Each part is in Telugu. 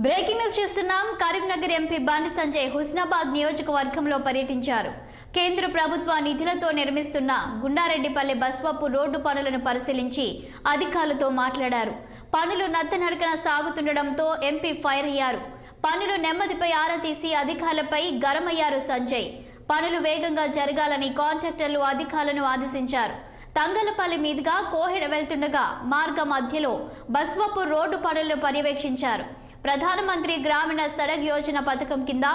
బ్రేకింగ్ న్యూస్ చూస్తున్నాం. కరీంనగర్ ఎంపీ బండి సంజయ్ హుస్నాబాద్ నియోజకవర్గంలో పర్యటించారు. కేంద్ర ప్రభుత్వ నిధులతో నిర్మిస్తున్న గుండారెడ్డిపల్లె బస్వాపు రోడ్డు పనులను పరిశీలించి అధికారులతో మాట్లాడారు. పనులు నత్తనడకన సాగుతుండటంతో ఎంపీ ఫైర్ అయ్యారు. పనులు నెమ్మదిపై ఆరా తీసి అధికారులపై గరమయ్యారు సంజయ్. పనులు వేగంగా జరగాలని కాంట్రాక్టర్లు అధికారులను ఆదేశించారు. తంగలపల్లి మీదుగా కోహెడ వెళ్తుండగా మార్గ మధ్యలో బస్వాపు రోడ్డు పనులను పర్యవేక్షించారు. ప్రధానమంత్రి గ్రామీణ సడక్ యోజన పథకం కింద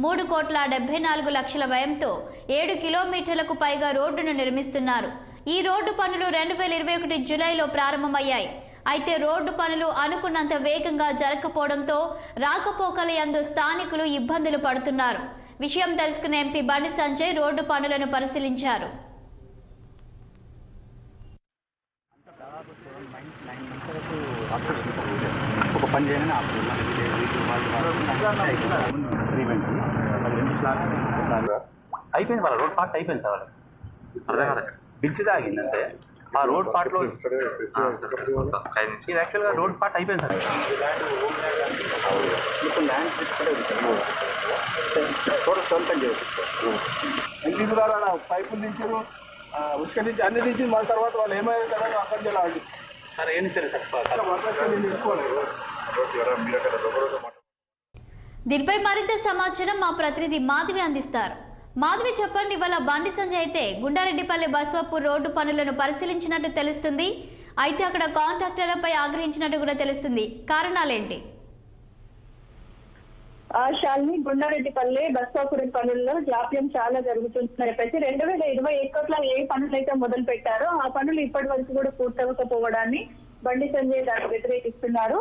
3,74,00,000 వ్యయంతో 7 కిలోమీటర్లకు పైగా రోడ్డును నిర్మిస్తున్నారు. ఈ రోడ్డు పనులు 2021 జూలైలో ప్రారంభమయ్యాయి. అయితే రోడ్డు పనులు అనుకున్నంత వేగంగా జరగకపోవడంతో రాకపోకల యందు స్థానికులు ఇబ్బందులు పడుతున్నారు. విషయం తెలుసుకున్న ఎంపీ బండి సంజయ్ రోడ్డు పనులను పరిశీలించారు. ఒక పని చేయగానే అయిపోయింది. వాళ్ళ రోడ్ పార్ట్ అయిపోయింది సార్. వాళ్ళకి బిల్చ్ ఆగిందంటే ఆ రోడ్ పార్ట్లో ఇది యాక్చువల్గా రోడ్ పార్ట్ అయిపోయింది సార్. ఇప్పుడు ల్యాండ్ ఇంటి ద్వారా పైపులు దించారు, ఉసుక నుంచి అన్ని దించి మన తర్వాత వాళ్ళు ఏమైనా కదా అక్కడ చేయాలి సార్. ఏంటి సరే సార్ దీనిపై మరింత సమాచారం మా ప్రతినిధి మాధవి అందిస్తారు. మాధవి, చెప్పండి. ఇవాళ బండి సంజయ్ అయితే గుండారెడ్డిపల్లి బస్వాపూర్ రోడ్డు పనులను పరిశీలించినట్టు తెలుస్తుంది. అయితే అక్కడ కాంట్రాక్టర్లపై ఆగ్రహించినట్టు కూడా తెలుస్తుంది. కారణాలేంటి? శాలిని, గుండారెడ్డిపల్లి బస్వాపురం పనుల్లో జాప్యం చాలా జరుగుతున్నాయి. ప్రతి 2021లో ఏ పనులు అయితే మొదలు పెట్టారో ఆ పనులు ఇప్పటి వరకు కూడా పూర్తవకపోవడాన్ని బండి సంజయ్ దాన్ని వ్యతిరేకిస్తున్నారు.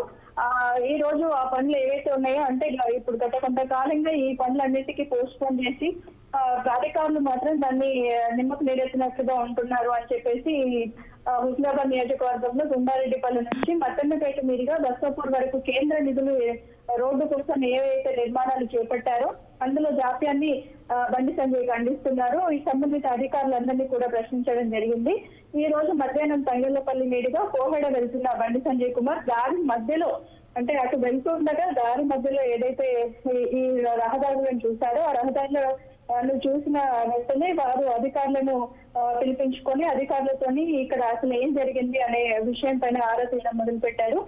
ఈ రోజు ఆ పనులు ఏవైతే ఉన్నాయో అంటే ఇప్పుడు గత కొంతకాలంగా ఈ పనులన్నిటికీ పోస్ట్ పోన్ చేసి అధికారులు మాత్రం దాన్ని నిమ్మకు నీరెత్తినట్లుగా ఉంటున్నారు అని చెప్పేసి హుస్నాబాద్ నియోజకవర్గంలో గుండారెడ్డిపల్లి నుంచి మత్తన్నపేట మీదుగా బస్వాపూర్ వరకు కేంద్ర నిధులు రోడ్డు కోసం ఏవైతే నిర్మాణాలు చేపట్టారో అందులో జాప్యాన్ని బండి సంజయ్ ఖండిస్తున్నారు. ఈ సంబంధిత అధికారులందరినీ కూడా ప్రశ్నించడం జరిగింది. ఈ రోజు మధ్యాహ్నం తంగళ్లపల్లి మీదుగా కోహెడ వెళ్తున్న బండి సంజయ్ కుమార్ దారి మధ్యలో అంటే అటు వెళ్తుండగా దారి మధ్యలో ఏదైతే ఈ రహదారులను చూశారో ఆ రహదారుల చూసిన వెంటనే వారు అధికారులను పిలిపించుకొని అధికారులతోని ఇక్కడ అసలు ఏం జరిగింది అనే విషయం పైన ఆరా తీయడం మొదలు పెట్టారు.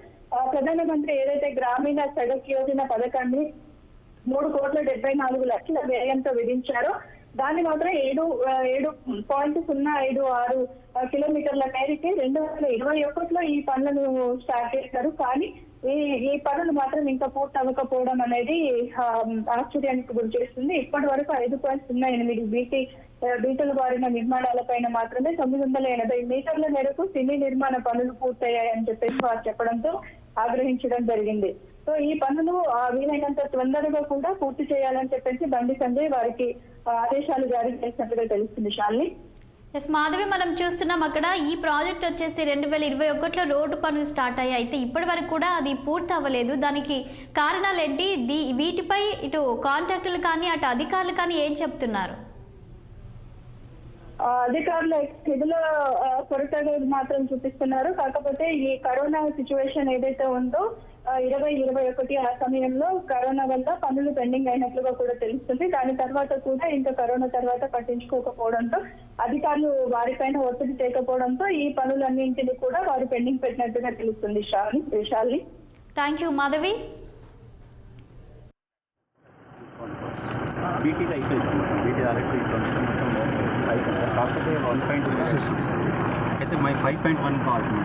ప్రధానమంత్రి ఏదైతే గ్రామీణ సడక్ యోజన పథకాన్ని 3,74,00,000 వ్యయంతో విధించారో దాన్ని మాత్రం 7.056 కిలోమీటర్ల మేరకి 2021లో ఈ పనులను స్టార్ట్ చేశారు. కానీ ఈ పనులు మాత్రం ఇంకా పూర్తి అవ్వకపోవడం అనేది ఆశ్చర్యానికి గురి చేస్తుంది. ఇప్పటి వరకు 5.08 బీటలు బారిన నిర్మాణాలపైన మాత్రమే 980 మీటర్ల మేరకు సినీ నిర్మాణ పనులు పూర్తయ్యాయని చెప్పేసి వారు చెప్పడంతో ఆగ్రహించడం జరిగింది. సో ఈ పనులు వీలైనంత తొందరగా కూడా పూర్తి చేయాలని చెప్పేసి బండి సంజయ్ వారికి ఆదేశాలు జారీ చేసినట్టుగా తెలుస్తుంది. శాలిని, ఎస్ మాధవి, మనం చూస్తున్నాం అక్కడ ఈ ప్రాజెక్ట్ వచ్చేసి 2021లో రోడ్డు పనులు స్టార్ట్ అయ్యాయి. అయితే ఇప్పటి వరకు కూడా అది పూర్తి అవ్వలేదు. దానికి కారణాలు ఏంటి? వీటిపై ఇటు కాంట్రాక్టర్లు కానీ అటు అధికారులు కానీ ఏం చెప్తున్నారు? అధికారులు నిధుల కొరత మాత్రం చూపిస్తున్నారు. కాకపోతే ఈ కరోనా సిచ్యువేషన్ ఏదైతే ఉందో 2021 ఆ సమయంలో కరోనా వల్ల పనులు పెండింగ్ అయినట్లుగా కూడా తెలుస్తుంది. దాని తర్వాత కూడా ఇంకా కరోనా తర్వాత పట్టించుకోకపోవడంతో అధికారులు వారిపైన ఒత్తిడి చేయకపోవడంతో ఈ పనులన్నింటినీ కూడా వారు పెండింగ్ పెట్టినట్టుగా తెలుస్తుంది. Shalini, thank you Madhavi. BT అయిపోయింది. బీటీ ఆల్రెడీ కాకపోతే 1.6 అయితే మై 5.1 కావాల్సింది.